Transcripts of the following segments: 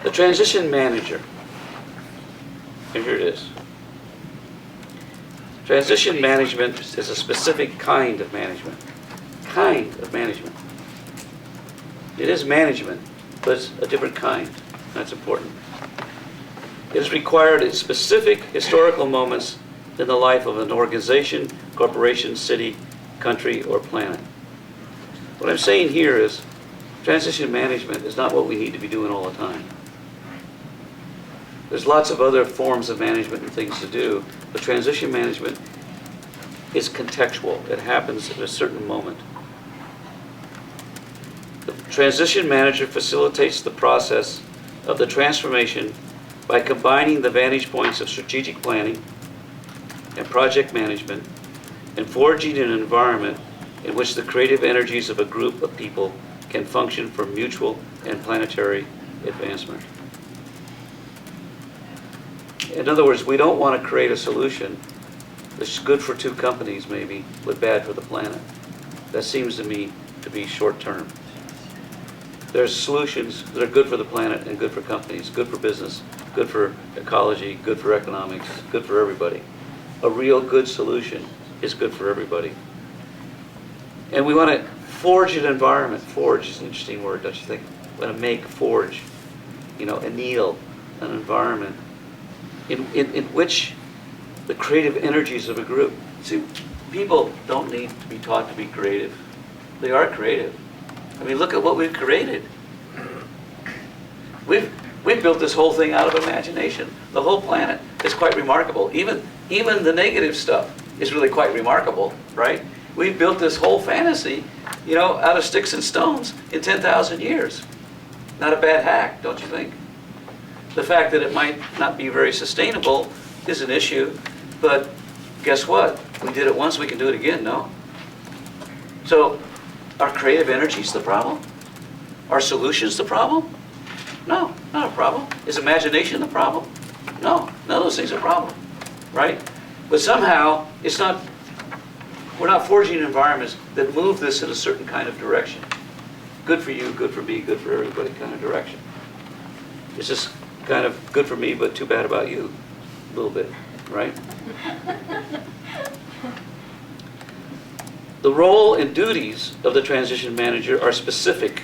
The transition manager, and here it is. Transition management is a specific kind of management. Kind of management. It is management, but it's a different kind. That's important. It is required at specific historical moments in the life of an organization, corporation, city, country, or planet. What I'm saying here is transition management is not what we need to be doing all the time. There's lots of other forms of management and things to do, but transition management is contextual. It happens at a certain moment. The transition manager facilitates the process of the transformation by combining the vantage points of strategic planning and project management and forging an environment in which the creative energies of a group of people can function for mutual and planetary advancement. In other words, we don't want to create a solution that's good for two companies maybe, but bad for the planet. That seems to me to be short term. There's solutions that are good for the planet and good for companies, good for business, good for ecology, good for economics, good for everybody. A real good solution is good for everybody. And we want to forge an environment. Forge is an interesting word, don't you think? We want to make, forge, anneal an environment in which the creative energies of a group. See, people don't need to be taught to be creative. They are creative. I mean, look at what we've created. We've built this whole thing out of imagination. The whole planet is quite remarkable. Even the negative stuff is really quite remarkable, right? We've built this whole fantasy, out of sticks and stones in 10,000 years. Not a bad hack, don't you think? The fact that it might not be very sustainable is an issue, but guess what? We did it once, we can do it again, no? So, are creative energies the problem? Are solutions the problem? No, not a problem. Is imagination the problem? No, none of those things are a problem, right? But somehow, we're not forging environments that move this in a certain kind of direction. Good for you, good for me, good for everybody kind of direction. It's just kind of good for me, but too bad about you, a little bit, right? The role and duties of the transition manager are specific,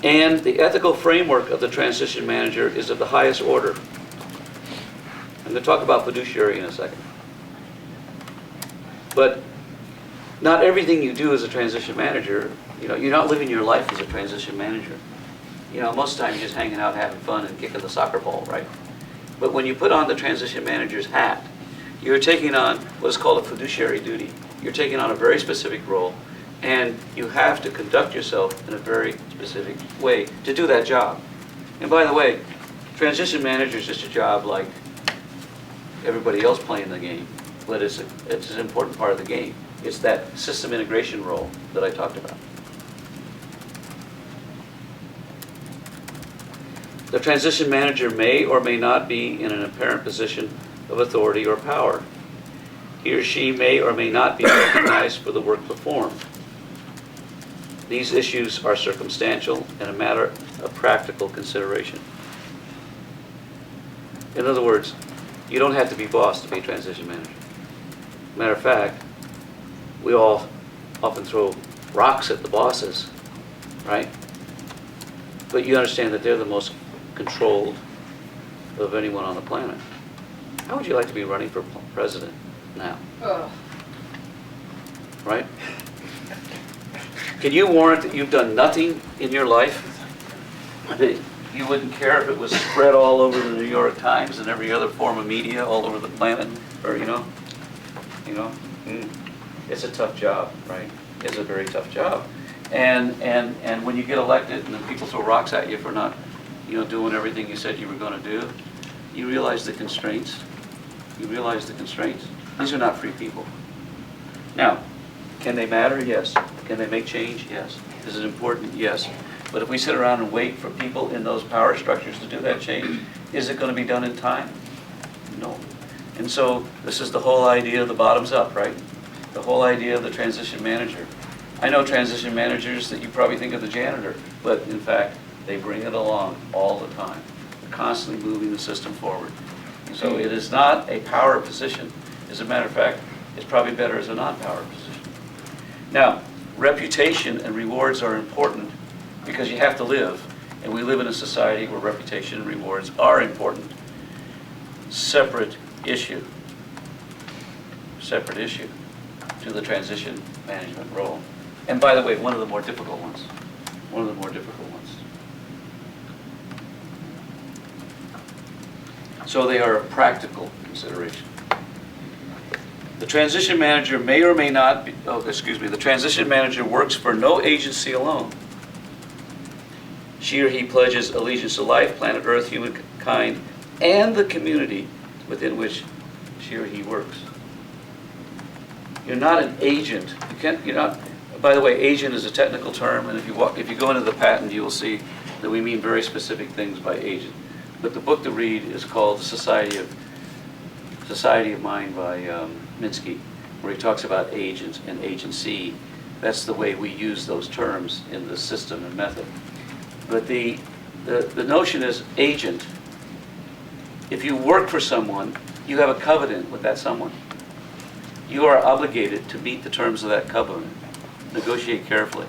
and the ethical framework of the transition manager is of the highest order. I'm going to talk about fiduciary in a second. But not everything you do as a transition manager, you're not living your life as a transition manager. Most of the time you're just hanging out, having fun, and kicking the soccer ball, right? But when you put on the transition manager's hat, you're taking on what's called a fiduciary duty. You're taking on a very specific role, and you have to conduct yourself in a very specific way to do that job. And by the way, transition manager is just a job like everybody else playing the game, but it's an important part of the game. It's that system integration role that I talked about. The transition manager may or may not be in an apparent position of authority or power. He or she may or may not be recognized for the work performed. These issues are circumstantial and a matter of practical consideration. In other words, you don't have to be boss to be a transition manager. Matter of fact, we all often throw rocks at the bosses, right? But you understand that they're the most controlled of anyone on the planet. How would you like to be running for president now? Right? Can you warrant that you've done nothing in your life? That you wouldn't care if it was spread all over the New York Times and every other form of media all over the planet? Or, it's a tough job, right? It's a very tough job. And when you get elected and then people throw rocks at you for not, doing everything you said you were going to do, you realize the constraints. You realize the constraints. These are not free people. Now, can they matter? Yes. Can they make change? Yes. Is it important? Yes. But if we sit around and wait for people in those power structures to do that change, is it going to be done in time? No. And so this is the whole idea of the bottoms up, right? The whole idea of the transition manager. I know transition managers that you probably think of the janitor, but in fact, they bring it along all the time, constantly moving the system forward. So it is not a power position. As a matter of fact, it's probably better as a non-power position. Now, reputation and rewards are important because you have to live, and we live in a society where reputation and rewards are important. Separate issue to the transition management role. And by the way, one of the more difficult ones. So they are a practical consideration. The transition manager may or may not be, the transition manager works for no agency alone. She or he pledges allegiance to life, planet Earth, humankind, and the community within which she or he works. You're not an agent. You're not. By the way, agent is a technical term, and if you go into the patent, you will see that we mean very specific things by agent. But the book to read is called Society of Mind by Minsky, where he talks about agent and agency. That's the way we use those terms in the system and method. But the notion is agent. If you work for someone, you have a covenant with that someone. You are obligated to meet the terms of that covenant. Negotiate carefully,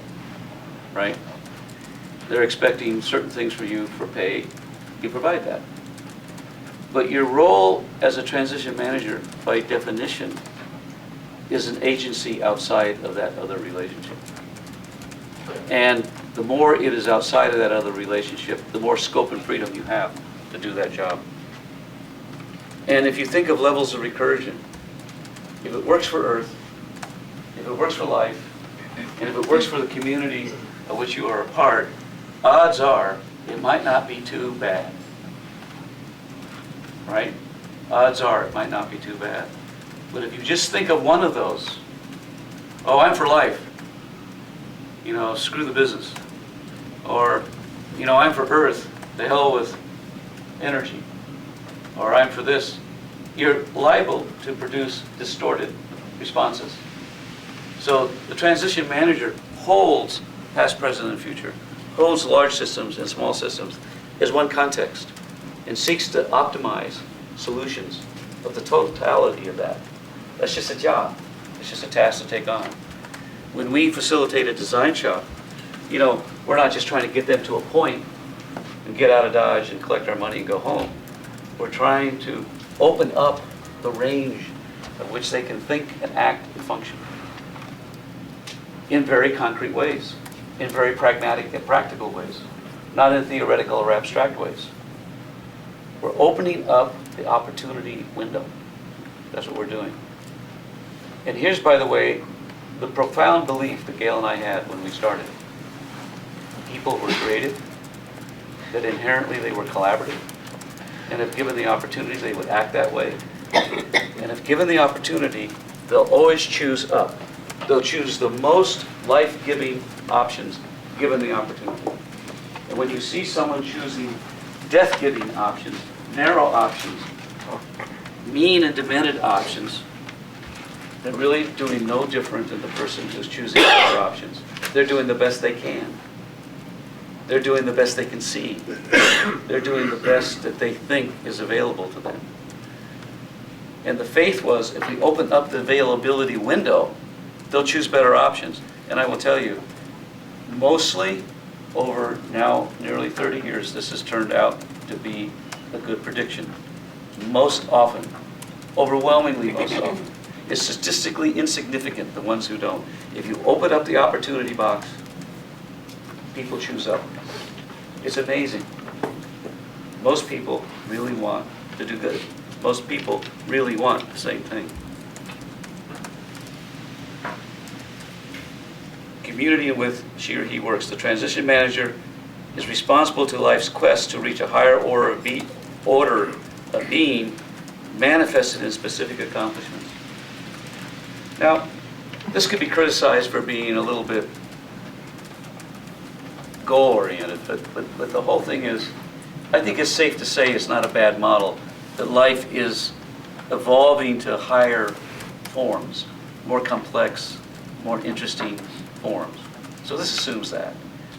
right? They're expecting certain things for you for pay. You provide that. But your role as a transition manager, by definition, is an agency outside of that other relationship. And the more it is outside of that other relationship, the more scope and freedom you have to do that job. And if you think of levels of recursion, if it works for Earth, if it works for life, and if it works for the community of which you are a part, odds are it might not be too bad. Right? Odds are it might not be too bad. But if you just think of one of those, oh, I'm for life, screw the business. Or, I'm for Earth, the hell with energy. Or I'm for this. You're liable to produce distorted responses. So the transition manager holds past, present, and future, holds large systems and small systems as one context, and seeks to optimize solutions of the totality of that. That's just a job. It's just a task to take on. When we facilitate a design shop, we're not just trying to get them to a point and get out of Dodge and collect our money and go home. We're trying to open up the range of which they can think and act and function in very concrete ways, in very pragmatic and practical ways, not in theoretical or abstract ways. We're opening up the opportunity window. That's what we're doing. And here's, by the way, the profound belief that Gail and I had when we started. People were creative, that inherently they were collaborative, and if given the opportunity, they would act that way. And if given the opportunity, they'll always choose up. They'll choose the most life-giving options given the opportunity. And when you see someone choosing death-giving options, narrow options, mean and demented options, they're really doing no different than the person who's choosing other options. They're doing the best they can. They're doing the best they can see. They're doing the best that they think is available to them. And the faith was, if we open up the availability window, they'll choose better options. And I will tell you, mostly over now nearly 30 years, this has turned out to be a good prediction. Most often, overwhelmingly most often. It's statistically insignificant, the ones who don't. If you open up the opportunity box, people choose up. It's amazing. Most people really want to do good. Most people really want the same thing. Community in which she or he works. The transition manager is responsible to life's quest to reach a higher order of being manifested in specific accomplishments. Now, this could be criticized for being a little bit goal-oriented, but the whole thing is, I think it's safe to say it's not a bad model, that life is evolving to higher forms, more complex, more interesting, forms. So this assumes that.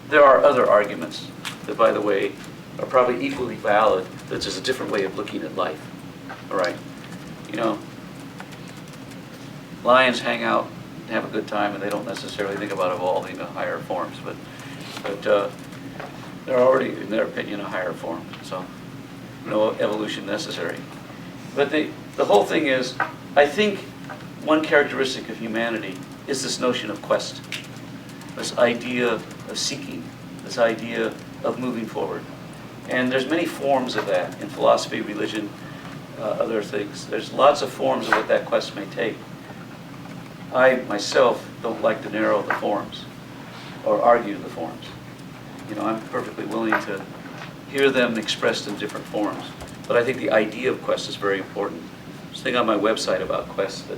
There are other arguments that, by the way, are probably equally valid, that there's a different way of looking at life. All right? You know, lions hang out and have a good time, and they don't necessarily think about evolving to higher forms, but they're already, in their opinion, a higher form, so no evolution necessary. But the whole thing is, I think one characteristic of humanity is this notion of quest, this idea of seeking, this idea of moving forward. And there's many forms of that in philosophy, religion, other things. There's lots of forms of what that quest may take. I, myself, don't like to narrow the forms or argue the forms. You know, I'm perfectly willing to hear them expressed in different forms. But I think the idea of quest is very important. There's a thing on my website about quest, that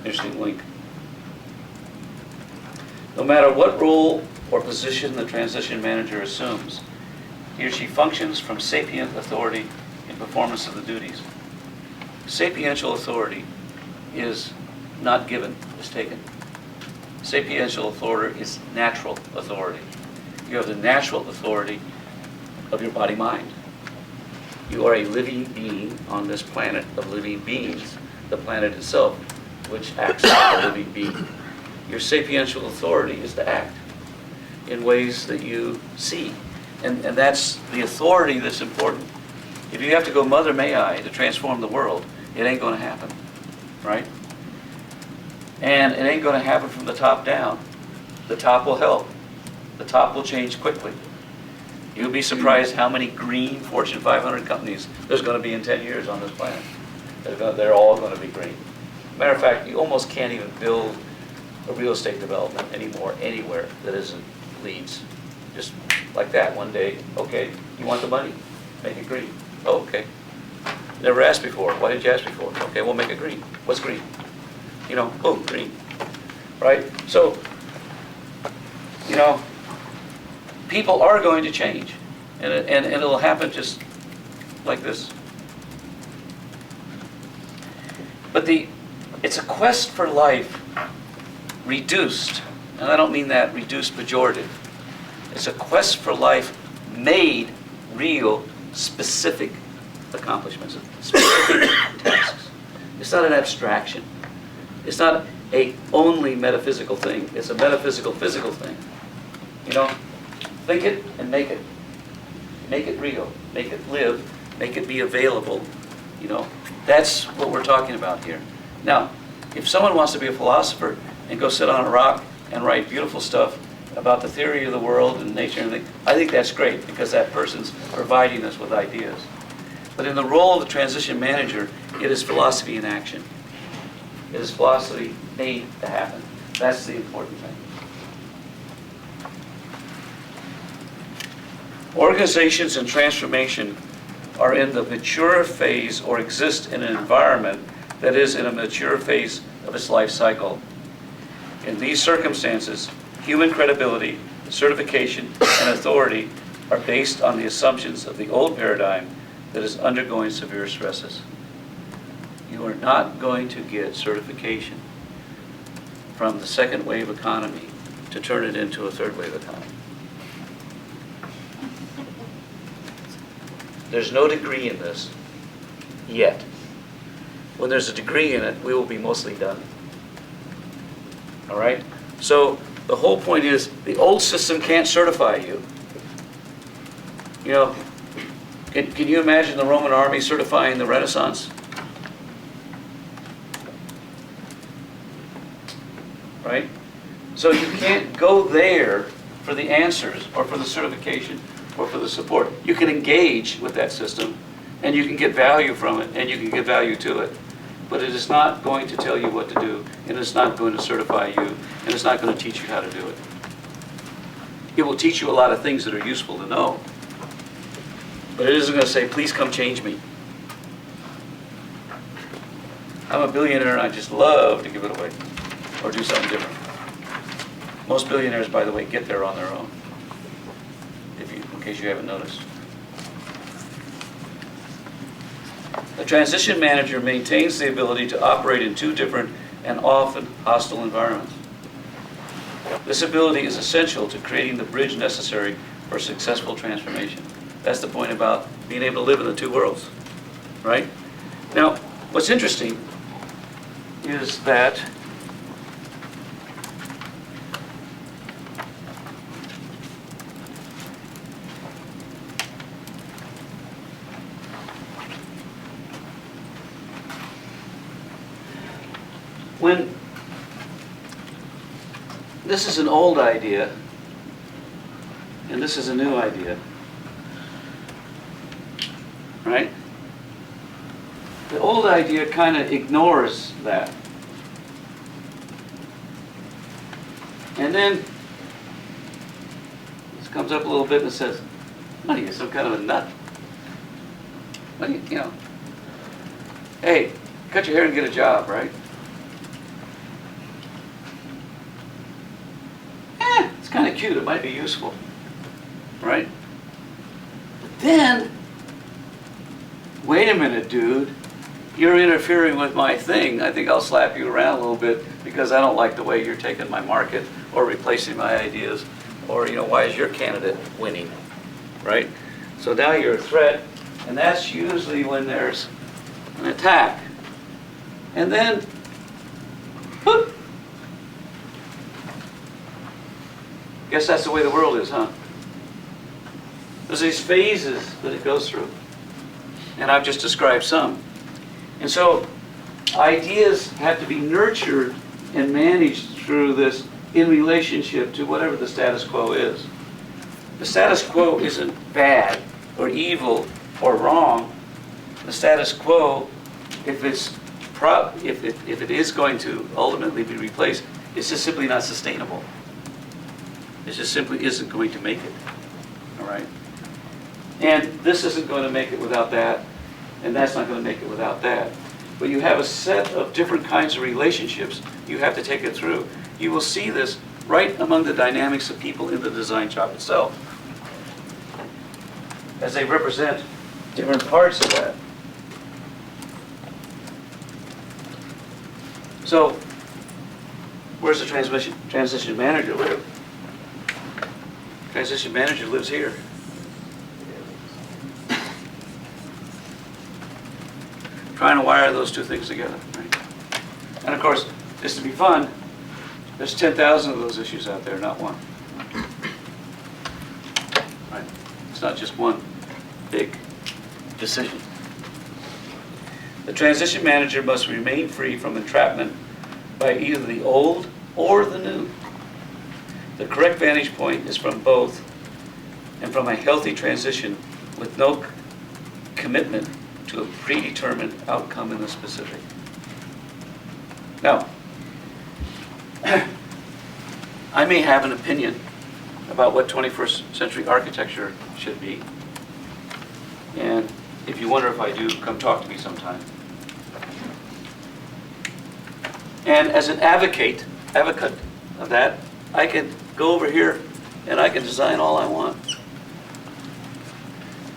interesting link. No matter what role or position the transition manager assumes, he or she functions from sapient authority in performance of the duties. Sapiential authority is not given, it's taken. Sapiential authority is natural authority. You have the natural authority of your body-mind. You are a living being on this planet of living beings, the planet itself, which acts like a living being. Your sapiential authority is to act in ways that you see. And that's the authority that's important. If you have to go Mother May I to transform the world, it ain't going to happen, right? And it ain't going to happen from the top down. The top will help. The top will change quickly. You'll be surprised how many green Fortune 500 companies there's going to be in 10 years on this planet. They're all going to be green. Matter of fact, you almost can't even build a real estate development anymore anywhere that isn't LEEDs. Just like that, one day, okay, you want the money? Make it green. Oh, okay. Never asked before. Why didn't you ask before? Okay, we'll make it green. What's green? You know, boom, green. Right? So, you know, people are going to change. And it'll happen just like this. But it's a quest for life reduced, and I don't mean that reduced pejorative. It's a quest for life made real, specific accomplishments, specific tasks. It's not an abstraction. It's not a only metaphysical thing. It's a metaphysical, physical thing. You know, think it and make it. Make it real. Make it live. Make it be available. You know, that's what we're talking about here. Now, if someone wants to be a philosopher and go sit on a rock and write beautiful stuff about the theory of the world and nature and everything, I think that's great, because that person's providing us with ideas. But in the role of the transition manager, it is philosophy in action. It is philosophy made to happen. That's the important thing. Organizations in transformation are in the mature phase or exist in an environment that is in a mature phase of its life cycle. In these circumstances, human credibility, certification, and authority are based on the assumptions of the old paradigm that is undergoing severe stresses. You are not going to get certification from the second wave economy to turn it into a third wave economy. There's no degree in this yet. When there's a degree in it, we will be mostly done. All right? So the whole point is, the old system can't certify you. You know, can you imagine the Roman army certifying the Renaissance? Right? So you can't go there for the answers or for the certification or for the support. You can engage with that system, and you can get value from it, and you can give value to it. But it is not going to tell you what to do, and it's not going to certify you, and it's not going to teach you how to do it. It will teach you a lot of things that are useful to know, but it isn't going to say, please come change me. I'm a billionaire, and I just love to give it away or do something different. Most billionaires, by the way, get there on their own, in case you haven't noticed. The transition manager maintains the ability to operate in two different and often hostile environments. This ability is essential to creating the bridge necessary for successful transformation. That's the point about being able to live in the two worlds, right? Now, what's interesting is that when this is an old idea and this is a new idea, right? The old idea kind of ignores that. And then this comes up a little bit and says, what are you, some kind of a nut? What are you, you know, hey, cut your hair and get a job, right? It's kind of cute, it might be useful, right? But then, wait a minute, dude, you're interfering with my thing. I think I'll slap you around a little bit because I don't like the way you're taking my market or replacing my ideas, or, you know, why is your candidate winning, right? So now you're a threat, and that's usually when there's an attack. And then, whoop. Guess that's the way the world is, huh? There's these phases that it goes through, and I've just described some. And so ideas have to be nurtured and managed through this in relationship to whatever the status quo is. The status quo isn't bad or evil or wrong. The status quo, if it is going to ultimately be replaced, it's just simply not sustainable. It just simply isn't going to make it. All right? And this isn't going to make it without that, and that's not going to make it without that. But you have a set of different kinds of relationships you have to take it through. You will see this right among the dynamics of people in the design shop itself, as they represent different parts of that. So, where's the transition manager live? Transition manager lives here. Trying to wire those two things together, right? And of course, just to be fun, there's 10,000 of those issues out there, not one. Right? It's not just one big decision. The transition manager must remain free from entrapment by either the old or the new. The correct vantage point is from both, and from a healthy transition with no commitment to a predetermined outcome in the specific. Now, I may have an opinion about what 21st century architecture should be. And if you wonder if I do, come talk to me sometime. And as an advocate of that, I can go over here and I can design all I want.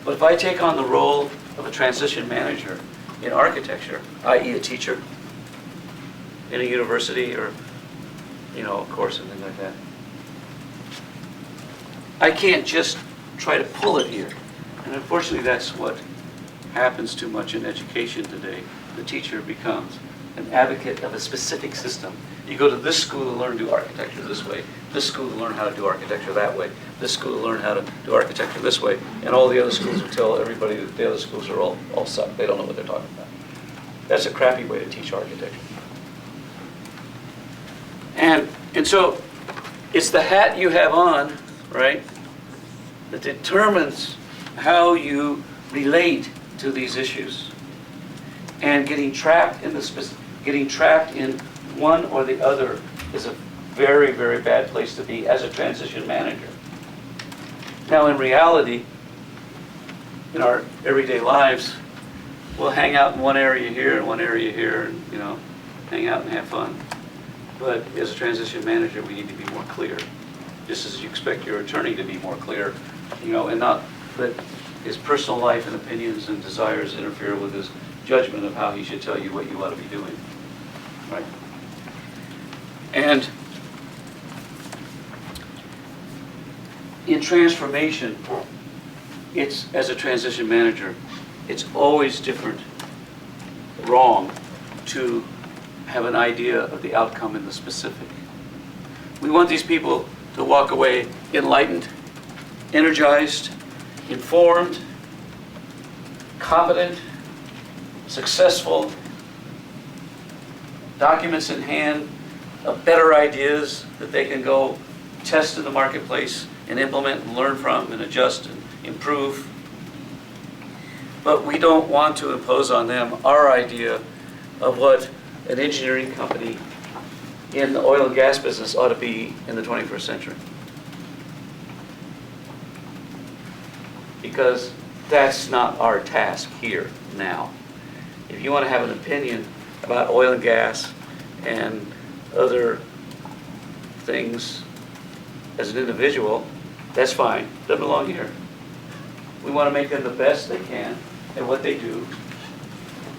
But if I take on the role of a transition manager in architecture, i.e. a teacher in a university or, you know, a course, something like that, I can't just try to pull it here. And unfortunately, that's what happens too much in education today. The teacher becomes an advocate of a specific system. You go to this school to learn to do architecture this way, this school to learn how to do architecture that way, this school to learn how to do architecture this way, and all the other schools will tell everybody that the other schools are all suck. They don't know what they're talking about. That's a crappy way to teach architecture. And so it's the hat you have on, right, that determines how you relate to these issues. And getting trapped in one or the other is a very, very bad place to be as a transition manager. Now, in reality, in our everyday lives, we'll hang out in one area here and one area here, and, you know, hang out and have fun. But as a transition manager, we need to be more clear, just as you expect your attorney to be more clear, you know, and not let his personal life and opinions and desires interfere with his judgment of how he should tell you what you ought to be doing, right? And in transformation, it's, as a transition manager, it's always wrong to have an idea of the outcome in the specific. We want these people to walk away enlightened, energized, informed, competent, successful, documents in hand, better ideas that they can go test in the marketplace and implement and learn from and adjust and improve. But we don't want to impose on them our idea of what an engineering company in the oil and gas business ought to be in the 21st century. Because that's not our task here now. If you want to have an opinion about oil and gas and other things as an individual, that's fine. Doesn't belong here. We want to make them the best they can at what they do,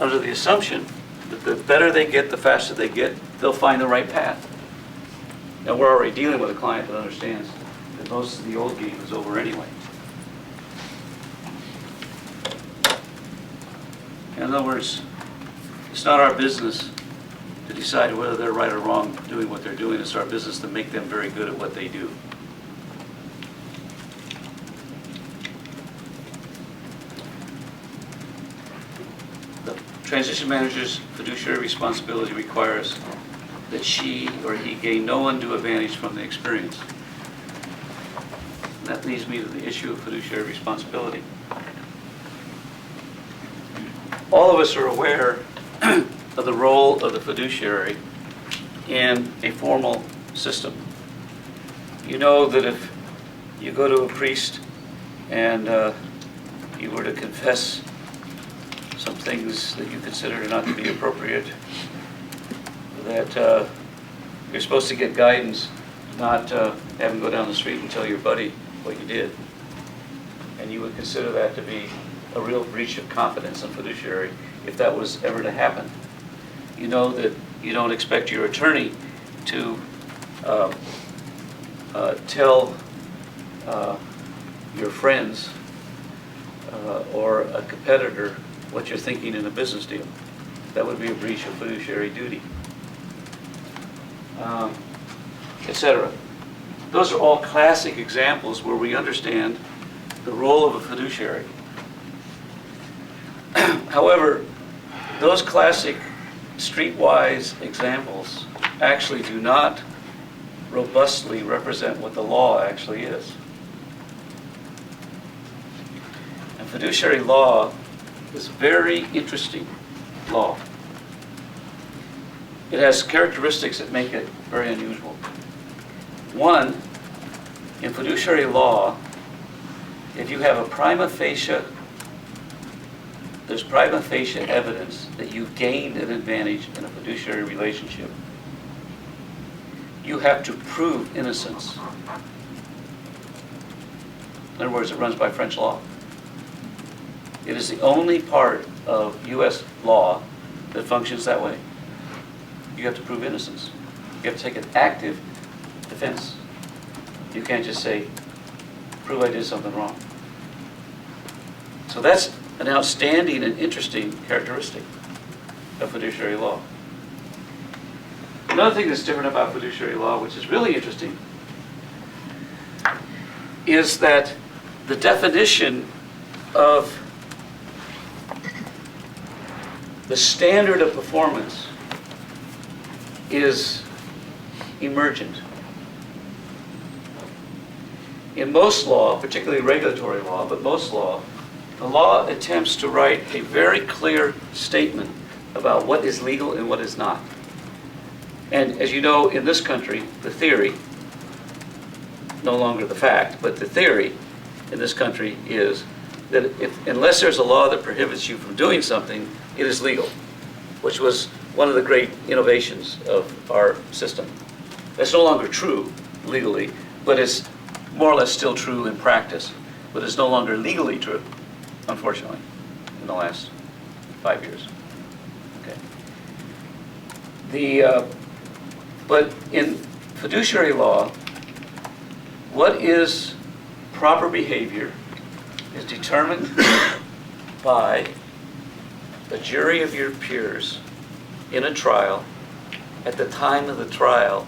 under the assumption that the better they get, the faster they get, they'll find the right path. Now, we're already dealing with a client that understands that most of the old game is over anyway. In other words, it's not our business to decide whether they're right or wrong doing what they're doing. It's our business to make them very good at what they do. The transition manager's fiduciary responsibility requires that she or he gain no undue advantage from the experience. And that leads me to the issue of fiduciary responsibility. All of us are aware of the role of the fiduciary in a formal system. You know that if you go to a priest and you were to confess some things that you consider not to be appropriate, that you're supposed to get guidance, not have them go down the street and tell your buddy what you did. And you would consider that to be a real breach of confidence in fiduciary if that was ever to happen. You know that you don't expect your attorney to tell your friends or a competitor what you're thinking in a business deal. That would be a breach of fiduciary duty, etc. Those are all classic examples where we understand the role of a fiduciary. However, those classic streetwise examples actually do not robustly represent what the law actually is. And fiduciary law is a very interesting law. It has characteristics that make it very unusual. One, in fiduciary law, if you have a there's prima facie evidence that you've gained an advantage in a fiduciary relationship, you have to prove innocence. In other words, it runs by French law. It is the only part of U.S. law that functions that way. You have to prove innocence. You have to take an active defense. You can't just say, prove I did something wrong. So that's an outstanding and interesting characteristic of fiduciary law. Another thing that's different about fiduciary law, which is really interesting, is that the definition of the standard of performance is emergent. In most law, particularly regulatory law, but most law, the law attempts to write a very clear statement about what is legal and what is not. And as you know, in this country, the theory, no longer the fact, but the theory in this country is that unless there's a law that prohibits you from doing something, it is legal, which was one of the great innovations of our system. That's no longer true legally, but it's more or less still true in practice, but it's no longer legally true, unfortunately, in the last 5 years. Okay. But in fiduciary law, what is proper behavior is determined by a jury of your peers in a trial at the time of the trial